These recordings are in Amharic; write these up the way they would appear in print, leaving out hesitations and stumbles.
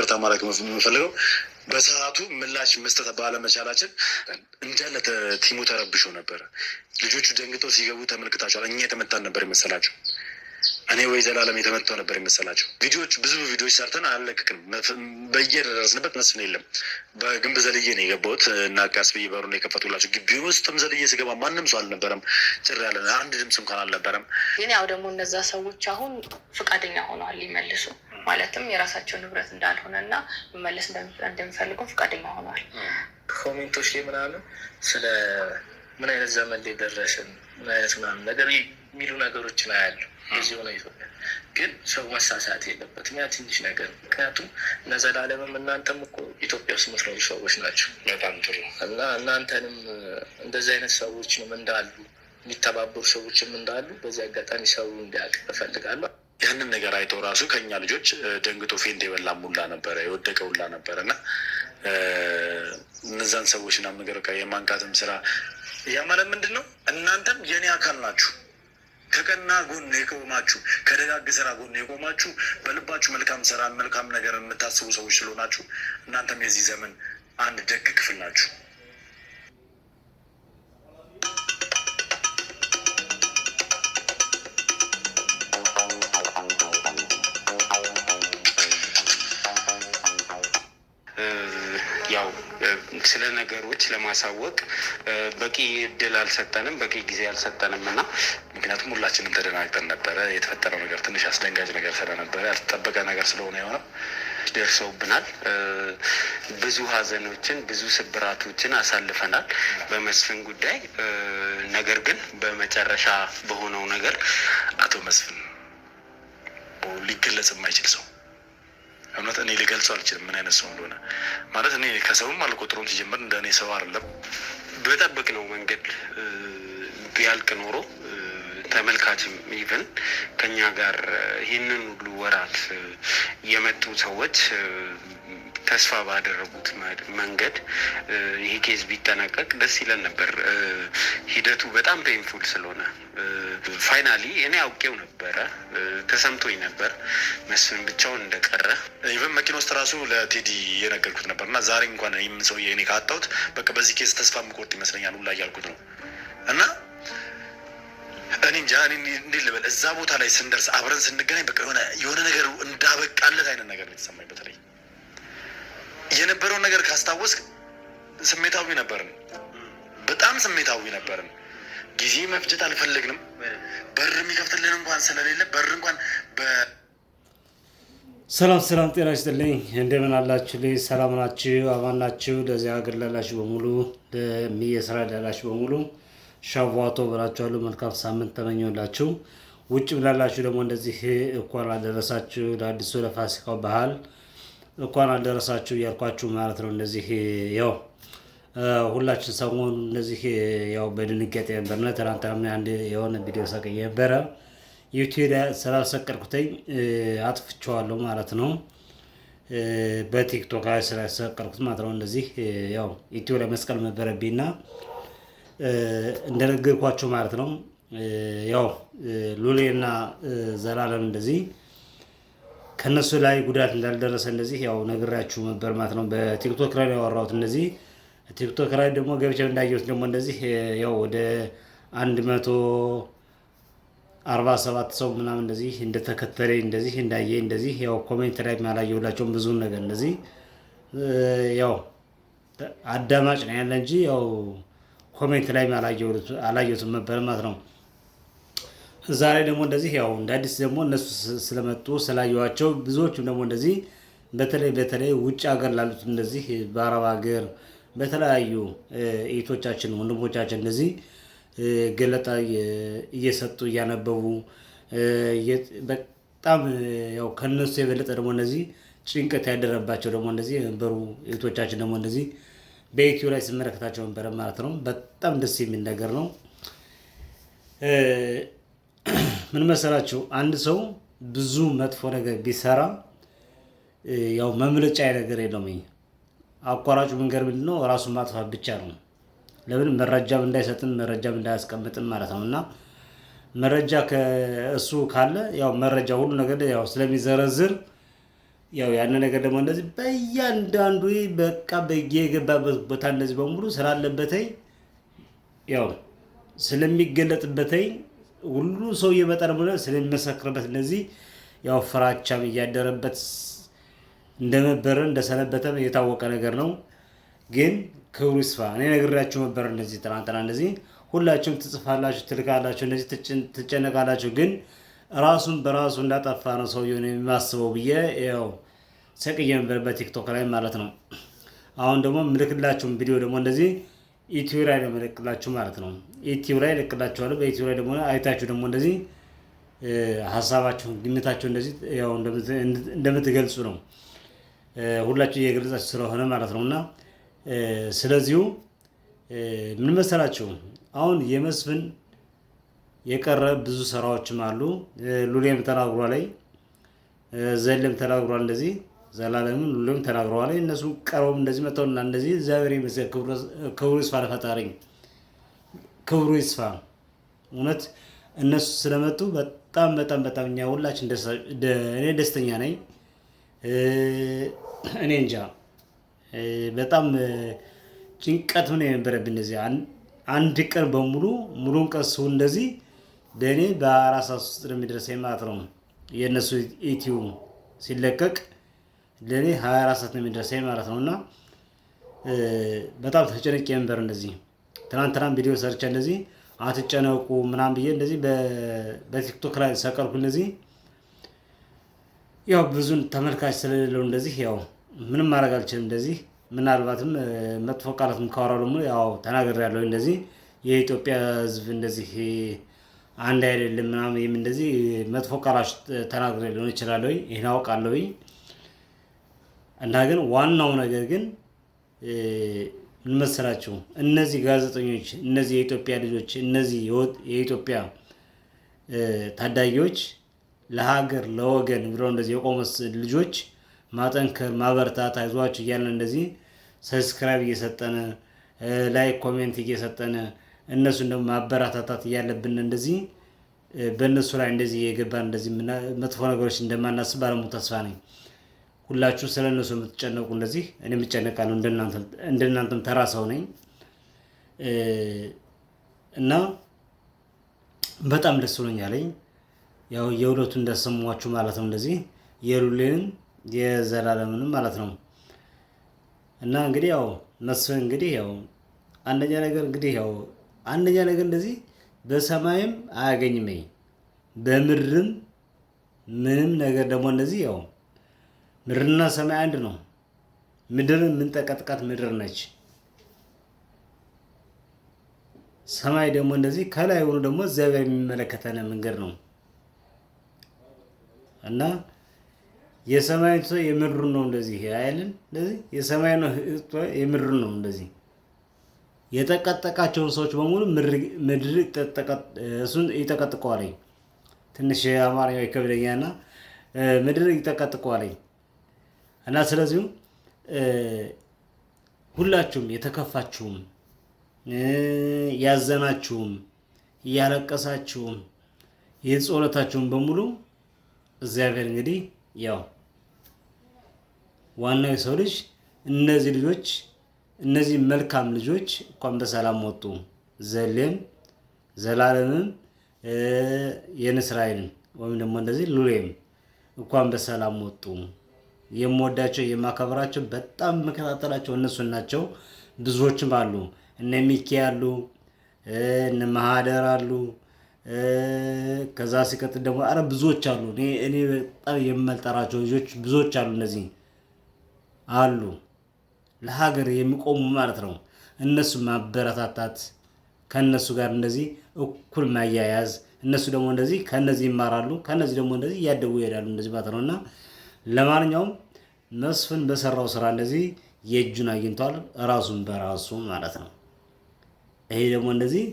ይቅርታ ማለት የምፈልገው በሰዓቱ ምላሽ መስጠት ባለመቻላችን እንዳለ ቲሙ ተረብሾ ነበረ። ልጆቹ ደንግጠው ሲገቡ ተመልክታቸዋል። እኛ የተመታን ነበር የመሰላቸው። እኔ ወይ ዘላለም የተመታው ነበር የመሰላቸው። ብዙ ቪዲዮዎች ሰርተን አልለቅቅንም። በየደረስንበት መስፍን የለም። በግንብ ዘልዬ ነው የገባሁት እና ቃስ ብዬ በሩን የከፈቱላቸው። ግቢ ውስጥም ዘልዬ ስገባ ማንም ሰው አልነበረም። ጭር ያለ አንድ ድምፅ እንኳን አልነበረም። ግን ያው ደግሞ እነዛ ሰዎች አሁን ፈቃደኛ ሆነዋል ሊመልሱ፣ ማለትም የራሳቸው ንብረት እንዳልሆነ እና መመለስ እንደሚፈልጉ ፈቃደኛ ሆነዋል። ኮሜንቶች ላይ ምናምን ስለ ምን አይነት ዘመን ላይ ደረስን ምን አይነት ምናምን ነገር የሚሉ ነገሮችን አያለሁ። እዚህ ሆነ ኢትዮጵያ ግን ሰው መሳሳት የለበትም። ያ ትንሽ ነገር ምክንያቱም እነ ዘላለምም እናንተም እኮ ኢትዮጵያ ውስጥ መስኖሩ ሰዎች ናቸው። በጣም ጥሩ እና እናንተንም እንደዚህ አይነት ሰዎችንም እንዳሉ የሚተባበሩ ሰዎችም እንዳሉ በዚህ አጋጣሚ ሰው እንዲያውቅ እፈልጋለሁ። ያንን ነገር አይተው ራሱ ከኛ ልጆች ደንግጦ ፌንት የበላም ሁላ ነበረ፣ የወደቀ ሁላ ነበረ እና እነዛን ሰዎች ና ነገር የማንቃትም ስራ ያ ማለት ምንድን ነው? እናንተም የኔ አካል ናችሁ። ከቀና ጎን የቆማችሁ ከደጋግ ስራ ጎን የቆማችሁ በልባችሁ መልካም ስራ መልካም ነገር የምታስቡ ሰዎች ስለሆናችሁ እናንተም የዚህ ዘመን አንድ ደግ ክፍል ናችሁ። ያው ስለ ነገሮች ለማሳወቅ በቂ እድል አልሰጠንም፣ በቂ ጊዜ አልሰጠንም እና ምክንያቱም ሁላችንም ተደናግጠን ነበረ። የተፈጠረው ነገር ትንሽ አስደንጋጭ ነገር ስለነበረ ያልተጠበቀ ነገር ስለሆነ የሆነው ደርሰውብናል። ብዙ ሀዘኖችን ብዙ ስብራቶችን አሳልፈናል በመስፍን ጉዳይ። ነገር ግን በመጨረሻ በሆነው ነገር አቶ መስፍን ሊገለጽ የማይችል ሰው እውነት እኔ ሊገልጸው አልችልም ምን አይነት ሰው እንደሆነ። ማለት እኔ ከሰውም አልቆጥሮም። ሲጀምር እንደ እኔ ሰው አይደለም። በጠበቅነው መንገድ ቢያልቅ ኖሮ ተመልካችም ኢቨን ከኛ ጋር ይህንን ሁሉ ወራት የመጡ ሰዎች ተስፋ ባደረጉት መንገድ ይሄ ኬዝ ቢጠናቀቅ ደስ ይለን ነበር። ሂደቱ በጣም ፔንፉል ስለሆነ ፋይናሊ እኔ አውቄው ነበረ፣ ተሰምቶኝ ነበር መስፍን ብቻውን እንደቀረ። ኢቨን መኪና ውስጥ ራሱ ለቴዲ የነገርኩት ነበር እና ዛሬ እንኳን ይህምን ሰውዬ እኔ ካጣሁት በቃ በዚህ ኬዝ ተስፋ የምቆርጥ ይመስለኛል ሁላ እያልኩት ነው። እና እኔ እንጃ እንዴት ልበል፣ እዛ ቦታ ላይ ስንደርስ አብረን ስንገናኝ በቃ የሆነ ነገር እንዳበቃለት አይነት ነገር ነው የተሰማኝ። በተለይ የነበረውን ነገር ካስታወስክ ስሜታዊ ነበርን፣ በጣም ስሜታዊ ነበርን። ጊዜ መፍጀት አልፈለግንም። በር የሚከፍትልን እንኳን ስለሌለ በር እንኳን ሰላም ጤና ይስጥልኝ። እንደምን አላችሁ? ሰላም ናችሁ? አማን ናችሁ? ለዚህ ሀገር ላላችሁ በሙሉ ለሚየስራ ላላችሁ በሙሉ ሻዋቶ ብላችኋለሁ። መልካም ሳምንት ተመኘሁላችሁ። ውጭ ላላችሁ ደግሞ እንደዚህ እንኳን አደረሳችሁ ለአዲሱ ለፋሲካው ባህል እንኳን አደረሳችሁ እያልኳችሁ ማለት ነው። እንደዚህ ያው ሁላችን ሰሞኑን እንደዚህ ያው በድንጋጤ ነበርና ትናንትና አንድ የሆነ ቪዲዮ ሰቅዬ ነበረ ዩቲዩብ ስላልሰቀልኩትኝ አጥፍቼዋለሁ ማለት ነው። በቲክቶክ ላይ ስላልሰቀልኩት ማለት ነው። እንደዚህ ያው ዩቲዩብ ላይ መስቀል ነበረብኝና እንደነገርኳችሁ ማለት ነው። ያው ሉሌና ዘላለም እንደዚህ ከነሱ ላይ ጉዳት እንዳልደረሰ እንደዚህ ያው ነግራችሁ ነበር ማለት ነው። በቲክቶክ ላይ ያወራሁት እንደዚህ ቲክቶክ ላይ ደግሞ ገብቼ እንዳየሁት ደግሞ እንደዚህ ያው ወደ 147 ሰው ምናምን እንደዚህ እንደተከተለኝ እንደዚህ እንዳየ እንደዚህ ያው ኮሜንት ላይ ያላየሁላቸውም ብዙ ነገር እንደዚህ ያው አዳማጭ ነው ያለ እንጂ ያው ኮሜንት ላይ አላየሁትም ነበር ማለት ነው። ዛሬ ደግሞ እንደዚህ ያው እንደ አዲስ ደግሞ እነሱ ስለመጡ ስላየኋቸው ብዙዎቹም ደግሞ እንደዚህ በተለይ ውጭ ሀገር ላሉት እንደዚህ በአረብ ሀገር በተለያዩ እህቶቻችን ወንድሞቻችን እንደዚህ ገለጣ እየሰጡ እያነበቡ በጣም ያው ከነሱ የበለጠ ደግሞ እንደዚህ ጭንቀት ያደረባቸው ደግሞ እንደዚህ የነበሩ እህቶቻችን ደግሞ እንደዚህ በኢትዮ ላይ ስመለከታቸው ነበረ ማለት ነው። በጣም ደስ የሚል ነገር ነው። ምን መሰላችሁ? አንድ ሰው ብዙ መጥፎ ነገር ቢሰራ ያው መምለጫ ነገር የለውም። አቋራጩ መንገድ ምንድነው? ራሱን ማጥፋት ብቻ ነው። ለምን መረጃም እንዳይሰጥም መረጃም እንዳያስቀምጥም ማለት ነው። እና መረጃ ከእሱ ካለ ያው መረጃ ሁሉ ነገር ያው ስለሚዘረዝር ያው ያን ነገር ደግሞ እንደዚህ በእያንዳንዱ በቃ በየገባበት ቦታ እንደዚህ በሙሉ ስላለበተኝ ያው ስለሚገለጥበተኝ ሁሉ ሰው እየመጣ ደግሞ ስለሚመሰክርበት እንደዚህ ያው ፍራቻም እያደረበት እንደነበረ እንደሰነበተ የታወቀ ነገር ነው። ግን ክብሩ ይስፋ። እኔ ነግራችሁ ነበር እንደዚህ ትናንትና እንደዚህ ሁላችሁም ትጽፋላችሁ፣ ትልካላችሁ፣ እንደዚህ ትጨነቃላችሁ። ግን ራሱን በራሱ እንዳጠፋ ነው ሰውየውን የሚያስበው ብዬ ያው ሰቅዬ ነበር በቲክቶክ ላይ ማለት ነው። አሁን ደግሞ ምልክላችሁም ቪዲዮ ደግሞ እንደዚህ ዩቲዩብ ላይ ነው ምልክላችሁ ማለት ነው። ዩቲዩብ ላይ ልክላችኋለሁ። በዩቲዩብ ላይ ደግሞ አይታችሁ ደግሞ እንደዚህ ሀሳባችሁን ግምታችሁ እንደዚህ ያው እንደምትገልጹ ነው ሁላችሁ እየገለጻችሁ ስለሆነ ማለት ነው። እና ስለዚሁ ምን መሰላችሁ አሁን የመስፍን የቀረ ብዙ ስራዎችም አሉ። ሉሌም ተናግሯ ላይ ዘለም ተናግሯል እንደዚህ ዘላለምም ሉሌም ተናግሯል። እነሱ ቀርበው እንደዚህ መተውና እንደዚህ እግዚአብሔር ይመስገን ክብሩ ይስፋ ለፈጣሪ ክብሩ ይስፋ። እውነት እነሱ ስለመጡ በጣም በጣም በጣም እኛ ሁላችን እኔ ደስተኛ ነኝ። እኔ እንጃ በጣም ጭንቀት ምን የነበረብኝ እንደዚህ አንድ ቀን በሙሉ ሙሉን ቀን እንደዚህ ለእኔ በ4 ሰዓት ውስጥ የሚደርሰኝ ማለት ነው። የእነሱ ኢትዮ ሲለቀቅ ለእኔ 24 ሰዓት ነው የሚደርሰኝ ማለት ነው። እና በጣም ተጨነቄ ነበር እንደዚህ ትናንትናም ቪዲዮ ሰርቼ እንደዚህ አትጨነቁ ምናምን ብዬ እንደዚህ በቲክቶክ ላይ ሰቀልኩ። እንደዚህ ያው ብዙን ተመልካች ስለሌለው እንደዚህ ያው ምንም ማድረግ አልችልም። እንደዚህ ምናልባትም መጥፎ ቃላትም ካወራው ደግሞ ያው ተናግሬያለሁ። እንደዚህ የኢትዮጵያ ሕዝብ እንደዚህ አንድ አይደለም ምናምን እንደዚህ መጥፎ ቃላት ተናግሬ ሊሆን ይችላል። ይሄን አውቃለሁ። እና ግን ዋናው ነገር ግን ምን መሰላችሁ እነዚህ ጋዜጠኞች፣ እነዚህ የኢትዮጵያ ልጆች፣ እነዚህ የኢትዮጵያ ታዳጊዎች ለሀገር ለወገን ብለው እንደዚህ የቆሙ ልጆች ማጠንከር ማበርታት አይዟችሁ እያልን እንደዚህ ሰብስክራይብ እየሰጠን ላይክ ኮሜንት እየሰጠን እነሱን ደግሞ ማበረታታት እያለብን እንደዚህ በእነሱ ላይ እንደዚህ የገባን እንደዚህ መጥፎ ነገሮች እንደማናስብ ባለሙሉ ተስፋ ነኝ። ሁላችሁ ስለ እነሱ የምትጨነቁ እንደዚህ እኔም እጨነቃለሁ። እንደናንተም ተራ ሰው ነኝ እና በጣም ደስ ብሎኛል። ያው የሁለቱ እንዳሰማችሁ ማለት ነው እንደዚህ የሉሌንም የዘላለምንም ማለት ነው። እና እንግዲህ ያው መስፍን እንግዲህ ያው አንደኛ ነገር እንደዚህ በሰማይም አያገኝም በምድርም ምንም ነገር ደግሞ እንደዚህ ያው ምድርና ሰማይ አንድ ነው። ምድርን የምንጠቀጥቃት ምድር ነች። ሰማይ ደግሞ እንደዚህ ከላይ ሆኖ ደግሞ እግዚአብሔር የሚመለከተን መንገድ ነው እና የሰማይ የምድሩ ነው እንደዚህ አይደል? እንደዚህ የሰማይ ነው የምድሩ ነው እንደዚህ የጠቀጠቃቸውን ሰዎች በሙሉ ምድር እሱን ይጠቀጥቀዋል። ትንሽ አማርኛው ይከብደኛልና ምድር ይጠቀጥቀዋል። እና ስለዚሁ ሁላችሁም የተከፋችሁም ያዘናችሁም እያለቀሳችሁም የጸሎታችሁም በሙሉ እግዚአብሔር እንግዲህ ያው ዋናው የሰው ልጅ እነዚህ ልጆች እነዚህ መልካም ልጆች እንኳን በሰላም ወጡ። ዘሌም ዘላለምም የንስራኤልን ወይም ደግሞ እንደዚህ ሉሌም እንኳን በሰላም ወጡ። የምወዳቸው የማከብራቸው በጣም መከታተላቸው እነሱን ናቸው። ብዙዎችም አሉ እነ ሚኪ አሉ እነ ማህደር አሉ። ከዛ ሲቀጥል ደግሞ አረ ብዙዎች አሉ። እኔ በጣም የማልጠራቸው ልጆች ብዙዎች አሉ። እነዚህ አሉ ለሀገር የሚቆሙ ማለት ነው። እነሱ ማበረታታት ከነሱ ጋር እንደዚህ እኩል ማያያዝ እነሱ ደግሞ እንደዚህ ከነዚህ ይማራሉ። ከነዚህ ደግሞ እንደዚህ እያደጉ ይሄዳሉ እንደዚህ ማለት ነውና ለማንኛውም መስፍን በሰራው ስራ እንደዚህ የእጁን አግኝቷል ራሱን በራሱ ማለት ነው። ይሄ ደግሞ እንደዚህ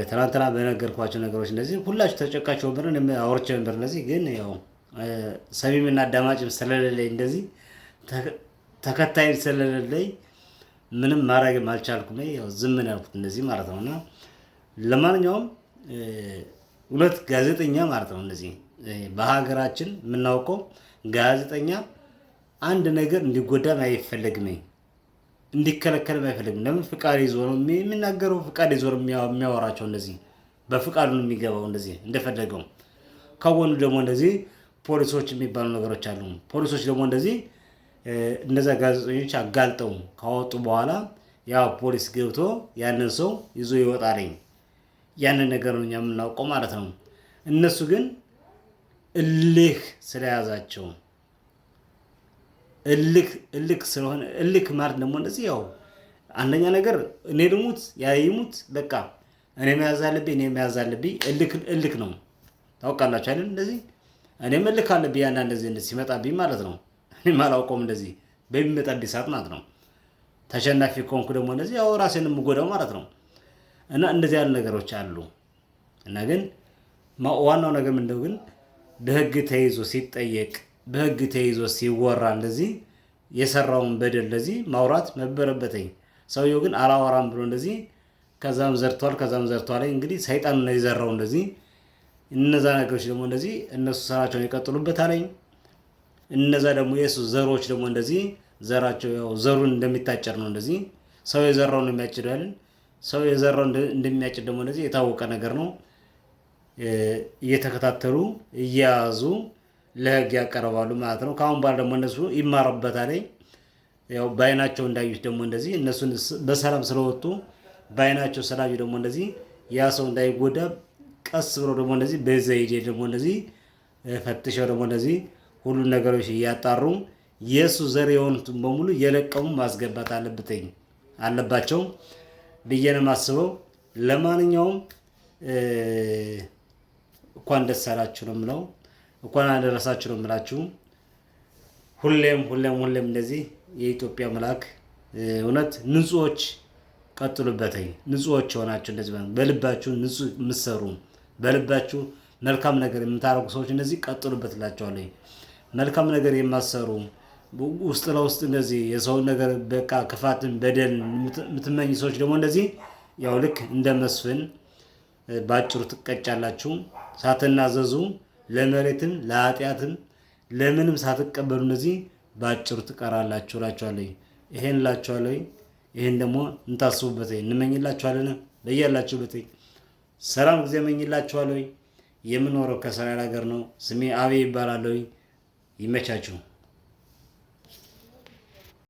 ትናንትና በነገርኳቸው ነገሮች እንደዚህ ሁላችሁ ተጨቃችሁ ነበር አውርቼ ነበር። እንደዚህ ግን ያው ሰሚምና አዳማጭም ስለሌለኝ እንደዚህ ተከታይ ስለሌለኝ ምንም ማድረግም አልቻልኩም። ያው ዝም ነው ያልኩት እንደዚህ ማለት ነውና ለማንኛውም ሁለት ጋዜጠኛ ማለት ነው እንደዚህ በሀገራችን የምናውቀው ጋዜጠኛ አንድ ነገር እንዲጎዳም አይፈለግም፣ እንዲከለከልም አይፈልግም። ለምን ፍቃድ ይዞ ነው የሚናገረው፣ ፍቃድ ይዞ ነው የሚያወራቸው። እንደዚህ በፍቃዱ ነው የሚገባው እንደዚህ እንደፈለገው። ከጎኑ ደግሞ እንደዚህ ፖሊሶች የሚባሉ ነገሮች አሉ። ፖሊሶች ደግሞ እንደዚህ እነዛ ጋዜጠኞች አጋልጠው ካወጡ በኋላ ያው ፖሊስ ገብቶ ያንን ሰው ይዞ ይወጣልኝ። ያንን ነገር ነው እኛ የምናውቀው ማለት ነው። እነሱ ግን እልህ ስለያዛቸው እልክ ስለሆነ እልክ ማለት ደግሞ እንደዚህ ያው አንደኛ ነገር እኔ ልሙት ያ ይሙት በቃ እኔ መያዝ አለብኝ እልክ ነው። ታውቃላችሁ አይደል? እንደዚህ እኔም እልክ አለብኝ ያን እንደዚህ ሲመጣብኝ ማለት ነው። እኔም አላውቀውም እንደዚህ በሚመጣብኝ ሰዓት ማለት ነው። ተሸናፊ ከሆንኩ ደግሞ እንደዚህ ያው ራሴን የምጎዳው ማለት ነው። እና እንደዚህ ያሉ ነገሮች አሉ። እና ግን ዋናው ነገር ምንድነው ግን በህግ ተይዞ ሲጠየቅ በህግ ተይዞ ሲወራ እንደዚህ የሰራውን በደል እንደዚህ ማውራት ነበረበትኝ። ሰውየው ግን አላወራም ብሎ እንደዚህ ከዛም ዘርቷል። እንግዲህ ሰይጣን ነው የዘራው እንደዚህ። እነዛ ነገሮች ደግሞ እንደዚህ እነሱ ስራቸውን ይቀጥሉበታል። እነዛ ደግሞ የሱ ዘሮች ደግሞ እንደዚህ ዘራቸው ያው ዘሩን እንደሚታጨድ ነው እንደዚህ ሰው የዘራው ነው የሚያጭደው አይደል? ሰው የዘራው እንደሚያጭድ ደግሞ እንደዚህ የታወቀ ነገር ነው። እየተከታተሉ እየያዙ ለህግ ያቀርባሉ ማለት ነው። ከአሁን በኋላ ደግሞ እነሱ ይማሩበታል። ያው በአይናቸው እንዳዩት ደግሞ እንደዚህ እነሱን በሰላም ስለወጡ በአይናቸው ስላዩ ደግሞ እንደዚህ ያ ሰው እንዳይጎዳ ቀስ ብሎ ደግሞ እንደዚህ በዘይዴ ደግሞ እንደዚህ ፈትሸው ደግሞ እንደዚህ ሁሉ ነገሮች እያጣሩ የሱ ዘር የሆኑትን በሙሉ የለቀሙ ማስገባት አለባቸው ብዬ ነው የማስበው። ለማንኛውም እንኳን ደስ አላችሁ ነው የምለው፣ እንኳን አደረሳችሁ ነው የምላችሁ። ሁሌም እንደዚህ የኢትዮጵያ መልአክ እውነት ንጹዎች ቀጥሉበትኝ። ንጹዎች ሆናችሁ እንደዚህ በልባችሁ ንጹህ የምትሰሩ በልባችሁ መልካም ነገር የምታረጉ ሰዎች እንደዚህ ቀጥሉበት እላቸዋለሁ። መልካም ነገር የማሰሩ ውስጥ ለውስጥ እንደዚህ የሰውን ነገር በቃ ክፋትን በደል የምትመኝ ሰዎች ደግሞ እንደዚህ ያው ልክ እንደ መስፍን ባጭሩ ትቀጫላችሁ። ሳትናዘዙ ለመሬትም ለኃጢአትም ለምንም ሳትቀበሉ እንደዚህ ባጭሩ ትቀራላችሁ እላችኋለሁ። ይሄን እላችኋለሁ። ይሄን ደግሞ እንታስቡበት እንመኝላችኋለን። በያላችሁበት ሰላም ጊዜ እመኝላችኋለሁ። የምኖረው ከእስራኤል ሀገር ነው። ስሜ አቤ ይባላለሁ። ይመቻችሁ።